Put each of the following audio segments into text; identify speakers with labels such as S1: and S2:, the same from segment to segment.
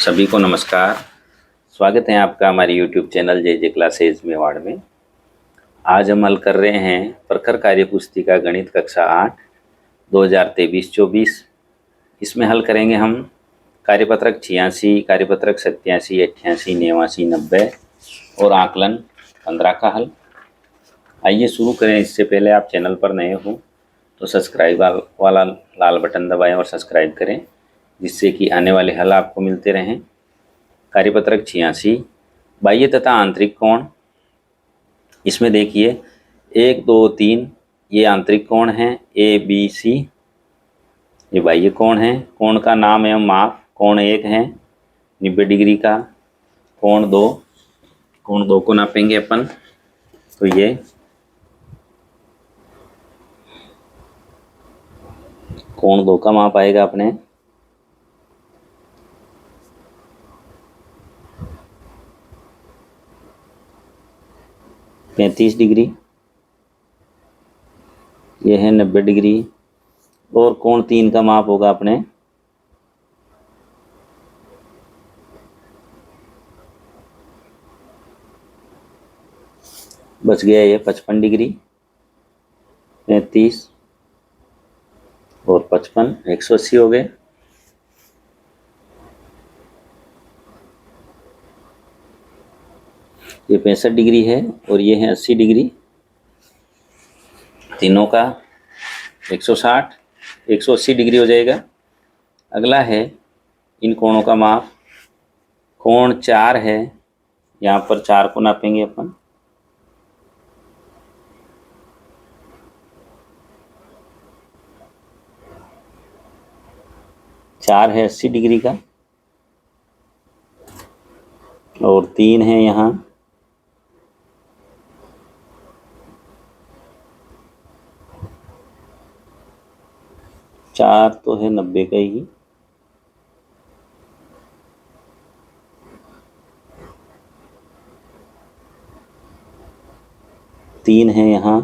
S1: सभी को नमस्कार। स्वागत है आपका हमारे YouTube चैनल जे क्लासेज मेवाड़ में। आज हम हल कर रहे हैं प्रखर कार्य पुस्तिका गणित कक्षा 8 2023-24। इसमें हल करेंगे हम कार्यपत्रक 86, कार्यपत्रक 87, 88, 89, 90 और आकलन 15 का हल। आइए शुरू करें। इससे पहले आप चैनल पर नए हो तो सब्सक्राइब वाला लाल बटन दबाएं और सब्सक्राइब करें, जिससे कि आने वाले हल आपको मिलते रहें। कार्यपत्रक 86, बाह्य तथा आंतरिक कोण। इसमें देखिए 1, 2, 3 ये आंतरिक कोण हैं, ABC। ये बाह्य कोण है। कोण का नाम एवं माप। कोण 1 है 90 डिग्री का। कोण 2 को नापेंगे अपन, तो ये कोण 2 का माप आएगा अपने 35 डिग्री। ये है 90 डिग्री। और कोण 3 का माप होगा अपने 55 डिग्री। 35 और 55 180 हो गए। ये 65 डिग्री है और ये है 80 डिग्री। तीनों का 160, 180 डिग्री हो जाएगा। अगला है इन कोणों का माप। कोण 4 है, यहाँ पर 4 को नापेंगे अपन। चार है 80 डिग्री का और 3 है यहाँ 4 तो है 90 का ही। तीन है यहाँ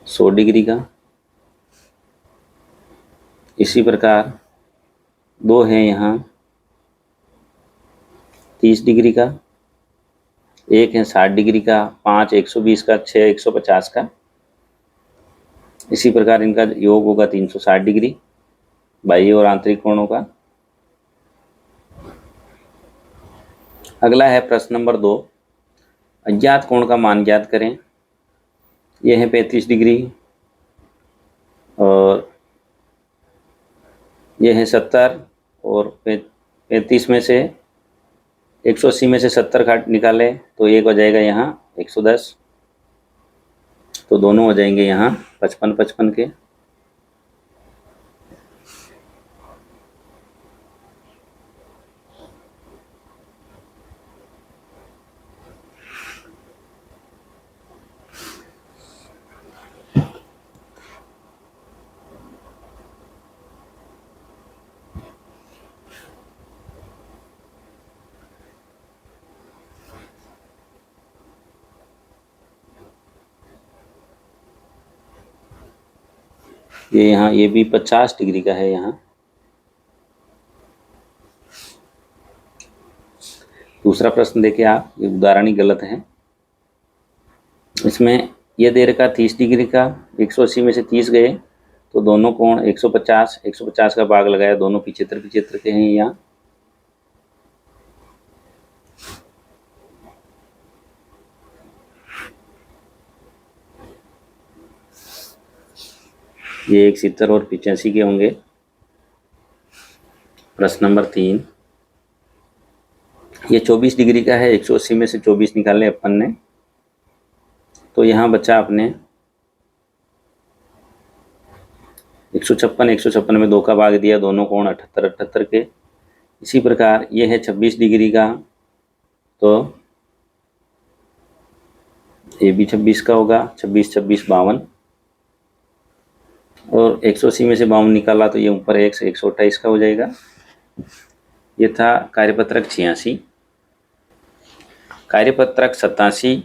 S1: 100 डिग्री का। इसी प्रकार 2 है यहाँ 30 डिग्री का। 1 है 60 डिग्री का। 5 120 का। 6 150 का। इसी प्रकार इनका योग होगा 360 डिग्री बाह्य और आंतरिक कोणों का। अगला है प्रश्न नंबर 2, अज्ञात कोण का मान ज्ञात करें। यह है 35 डिग्री और यह है 70। और 35 में से 180 में से 70 काट निकाले तो एक हो जाएगा यहाँ 110। तो दोनों हो जाएंगे यहाँ 55-55 के। ये यहाँ ये भी 50 डिग्री का है। यहाँ दूसरा प्रश्न देखिए आप, ये उदाहरण ही गलत है। इसमें ये दे रखा 30 डिग्री का। 180 में से 30 गए तो दोनों कोण 150 का भाग लगाया। दोनों 75 के हैं। यहाँ ये 170 और 85 के होंगे। प्रश्न नंबर 3, ये 24 डिग्री का है। 180 में से 24 निकाले अपन ने, तो यहाँ बचा अपने 156 में 2 का भाग दिया। दोनों कोण 78 के। इसी प्रकार ये है 26 डिग्री का, तो ये भी 26 का होगा। 26 26 52 और 180 में से 52 निकाला तो ये ऊपर 1 से 128 का हो जाएगा। ये था कार्यपत्रक 86। कार्यपत्रक 87,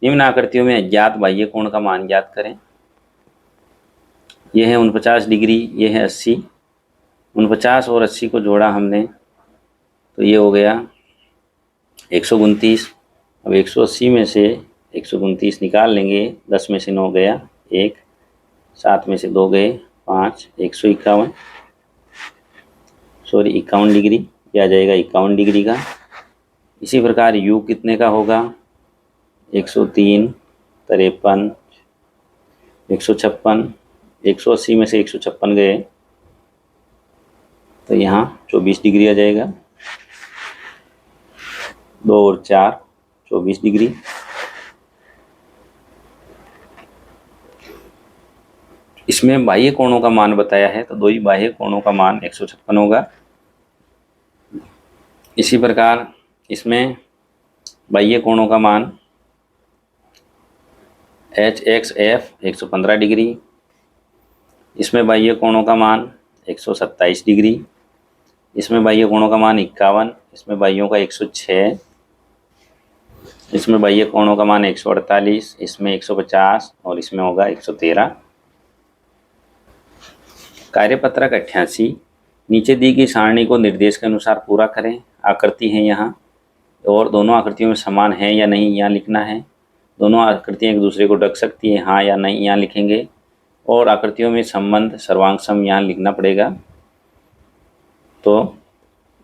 S1: निम्न आकृतियों में अज्ञात बाह्य कोण का मान ज्ञात करें। यह है 49 डिग्री, यह है 80 49 और 80 को जोड़ा हमने तो ये हो गया 129। अब 180 में से 129 निकाल लेंगे, 10 में से 9 गया 1, 7 में से 2 गए 5, 151 सॉरी 51 डिग्री, यह आ जाएगा 51 डिग्री का। इसी प्रकार यू कितने का होगा, 103, 53, 156, 180 में से 156 गए तो यहाँ 24 डिग्री आ जाएगा, 2 और 4 24 डिग्री। इसमें बाह्य कोणों का मान बताया है तो दो ही बाह्य कोणों का मान 156 होगा। इसी प्रकार इसमें बाह्य कोणों का मान HXF 115 डिग्री, इसमें बाह्य कोणों का मान 127 डिग्री, इसमें बाह्य कोणों का मान 51, इसमें बाह्यों का 106, इसमें बाह्य कोणों का मान 148, इसमें 150 और इसमें होगा 113। कार्यपत्रक 88, नीचे दी गई सारणी को निर्देश के अनुसार पूरा करें। आकृति है यहाँ और दोनों आकृतियों में समान है या नहीं यहाँ लिखना है। दोनों आकृतियाँ एक दूसरे को ढक सकती है, हाँ या नहीं यहाँ लिखेंगे। और आकृतियों में संबंध सर्वांग यहाँ लिखना पड़ेगा। तो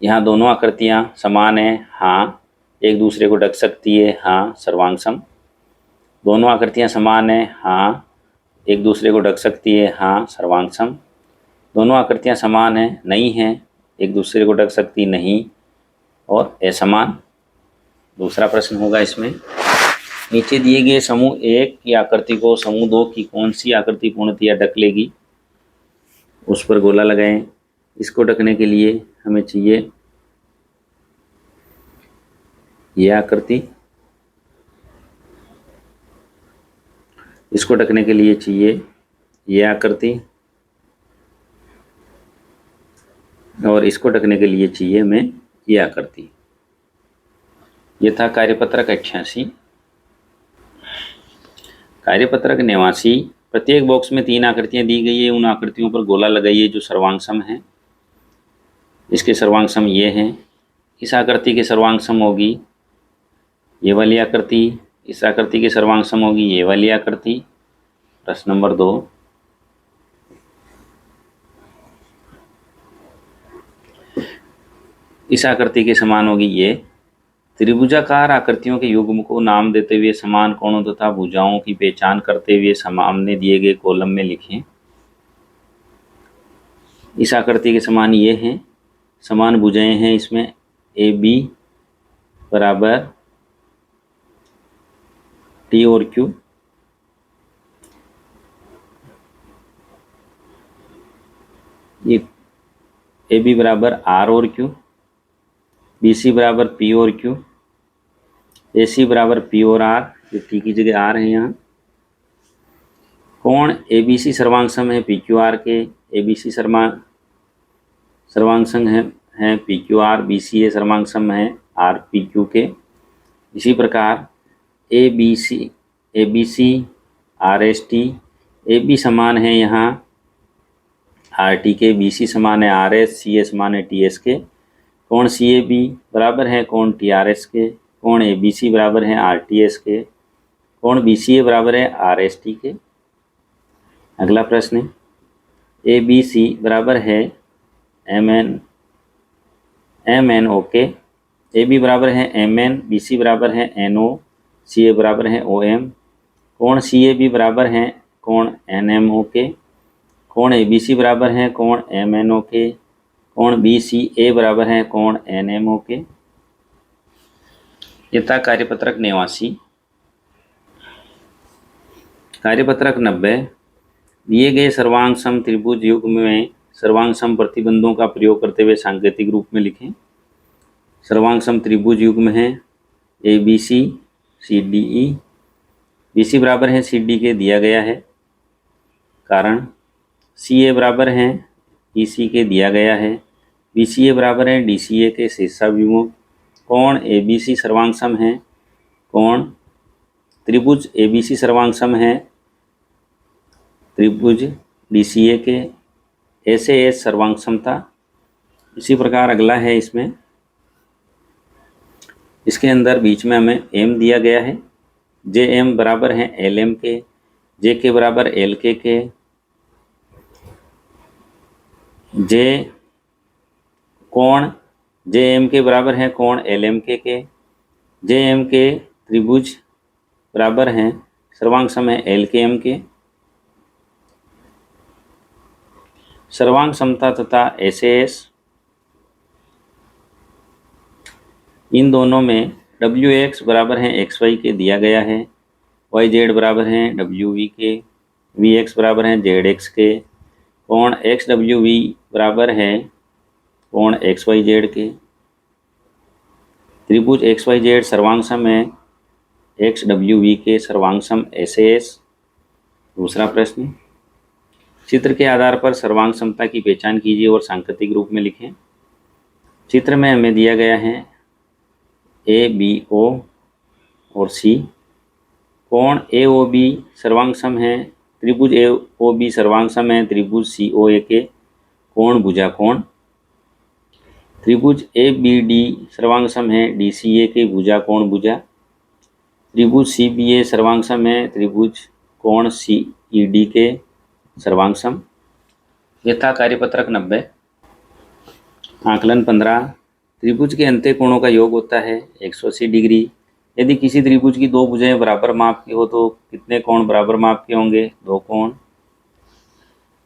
S1: यहाँ दोनों आकृतियाँ समान है, हाँ। एक दूसरे को ढक सकती है, हाँ, सर्वांग सम। दोनों आकृतियाँ समान है, हाँ। एक दूसरे को ढक सकती है, हाँ, सर्वांग सम। दोनों आकृतियाँ समान है, नहीं हैं, एक दूसरे को ढक सकती नहीं और असमान। दूसरा प्रश्न होगा इसमें, नीचे दिए गए समूह 1 की आकृति को समूह 2 की कौन सी आकृति पूर्णतया ढक लेगी, उस पर गोला लगाएं। इसको ढकने के लिए हमें चाहिए यह आकृति, इसको ढकने के लिए चाहिए यह आकृति और इसको ढकने के लिए चाहिए हमें यह आकृति। यह था कार्यपत्रक 88। कार्यपत्रक 89, प्रत्येक बॉक्स में 3 आकृतियां दी गई है, उन आकृतियों पर गोला लगाइए जो सर्वांग सम है। इसके सर्वांग सम ये हैं। इस आकृति के सर्वांग सम होगी ये वाली आकृति, इस आकृति के सर्वांग सम होगी ये वाली आकृति। प्रश्न नंबर 2, इस आकृति के समान होगी ये। त्रिभुजाकार आकृतियों के युग्म को नाम देते हुए समान कोणों तथा भुजाओं की पहचान करते हुए सामने दिए गए कॉलम में लिखें। इस आकृति के समान ये हैं, समान भुजाएं हैं इसमें AB बराबर T और Q। ये AB बराबर R और Q, BC बराबर P और Q, AC बराबर P और R, जो T की जगह R है यहाँ। कोण ABC सर्वांग सम है PQR के, ABC सर्वांग सम है PQR, BCA सर्वांग सम है RPQ के। इसी प्रकार ABC RST, AB समान है यहाँ RT के, BC समान है RS, CA समान है TS के। कोण CAB बराबर है कोण TRS के, कोण ABC बराबर है RTS के, कोण BCA बराबर है RST के। अगला प्रश्न, ABC बराबर है MNO के, AB बराबर है MN, BC बराबर है NO, CA बराबर है OM। कोण CAB बराबर है कोण NMO के, कोण ABC बराबर है कोण MNO के, कोण BCA बराबर है कोण NMO के। यह था कार्यपत्रक 89। कार्यपत्रक 90, दिए गए सर्वांग सम त्रिभुज युग्म में सर्वांग सम प्रतिबंधों का प्रयोग करते हुए सांकेतिक रूप में लिखें। सर्वांग सम त्रिभुज युग्म है ABC CDE, BC बराबर है CD के दिया गया है, कारण CA बराबर है EC के दिया गया है, BCA बराबर है DCA के शीर्षाभिमुख। कोण ABC सर्वांग सम है, कोण त्रिभुज ABC सर्वांग सम है त्रिभुज DCA के, SAS सर्वांग सम था। इसी प्रकार अगला है इसमें, इसके अंदर बीच में हमें एम दिया गया है, जे एम बराबर है एल एम के, जे के बराबर एल के, जे कोण जे एम के बराबर है कोण एल एम के, जे एम के त्रिभुज बराबर हैं सर्वांग सम है एल के एम के। सर्वांग समता तथा एस इन दोनों में डब्ल्यू एक्स बराबर है एक्स वाई के दिया गया है, वाई जेड बराबर हैं डब्ल्यू वी के, वी एक्स बराबर हैं जेड एक्स के, कोण एक्स डब्ल्यू वी बराबर है कोण एक्स वाई जेड के। त्रिभुज एक्स वाई जेड सर्वांग सम है एक्स डब्ल्यू वी के सर्वांग सम एस। दूसरा प्रश्न, चित्र के आधार पर सर्वांग समता की पहचान कीजिए और सांकेतिक रूप में लिखें। चित्र में हमें दिया गया है ए बी ओ और सी, कोण ए ओ बी सर्वांग सम है, त्रिभुज ए ओ बी सर्वांग सम है त्रिभुज सी ओ ए के कोण भुजा कोण। त्रिभुज ए बी डी सर्वांग सम है डी सी ए के भुजा कोण भुजा। त्रिभुज सी बी ए सर्वांग सम है त्रिभुज कोण सी ई डी के सर्वांग सम। यथा कार्यपत्रक 90। आकलन 15, त्रिभुज के अंत्य कोणों का योग होता है 180 डिग्री। यदि किसी त्रिभुज की दो भुजाएं बराबर माप की हो तो कितने कोण बराबर माप के होंगे? 2 कोण।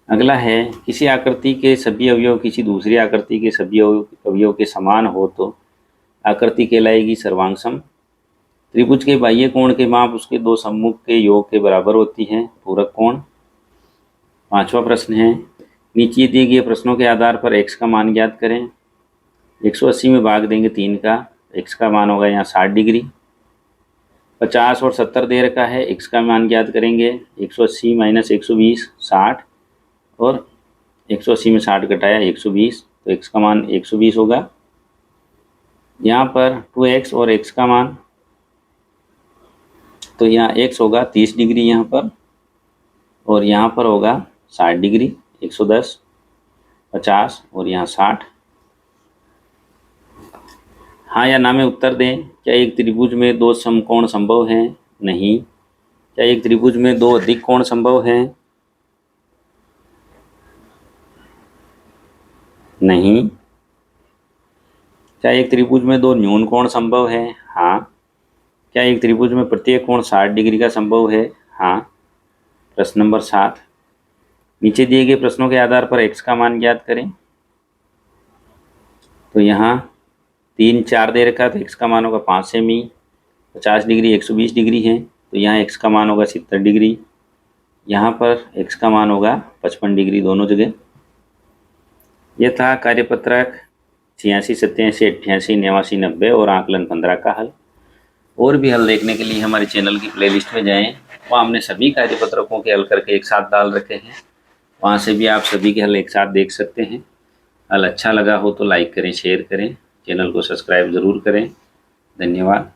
S1: अगला है, किसी आकृति के सभी अवयव किसी दूसरी आकृति के सभी अवयव के समान हो तो आकृति कहलाएगी सर्वांग सम। त्रिभुज के बाह्य कोण के माप उसके दो सम्मुख के योग के बराबर होती है, पूरक कोण। 5वां प्रश्न है, नीचे दिए गए प्रश्नों के आधार पर x का मान ज्ञात करें। 180 में भाग देंगे 3 का, x का मान होगा यहाँ 60 डिग्री। 50 और 70 दे रखा है, x का मान ज्ञात करेंगे। 180 माइनस 120 60, और 180 में 60 घटाया 120, तो x का मान 120 होगा। यहाँ पर 2x और x का मान, तो यहाँ x होगा 30 डिग्री यहाँ पर, और यहाँ पर होगा 60 डिग्री। 110, 50 और यहाँ 60। हाँ या ना में उत्तर दें। क्या एक त्रिभुज में 2 समकोण संभव हैं? नहीं। क्या एक त्रिभुज में 2 अधिक कोण संभव हैं? नहीं। क्या एक त्रिभुज में 2 न्यून कोण संभव है? हाँ। क्या एक त्रिभुज में प्रत्येक कोण 60 डिग्री का संभव है? हाँ। प्रश्न नंबर 7, नीचे दिए गए प्रश्नों के आधार पर x का मान ज्ञात करें। तो यहाँ 3 4 दे रखा, तो x का मान होगा 5 सेमी। 50 डिग्री 120 डिग्री है, तो यहाँ x का मान होगा 70 डिग्री। यहाँ पर x का मान होगा 55 डिग्री दोनों जगह। यह था कार्यपत्रक 86, 87, 88, 89, 90 और आकलन 15 का हल। और भी हल देखने के लिए हमारे चैनल की प्लेलिस्ट में जाएं, वहाँ हमने सभी कार्यपत्रकों के हल करके एक साथ डाल रखे हैं, वहाँ से भी आप सभी के हल एक साथ देख सकते हैं। हल अच्छा लगा हो तो लाइक करें, शेयर करें, चैनल को सब्सक्राइब ज़रूर करें। धन्यवाद।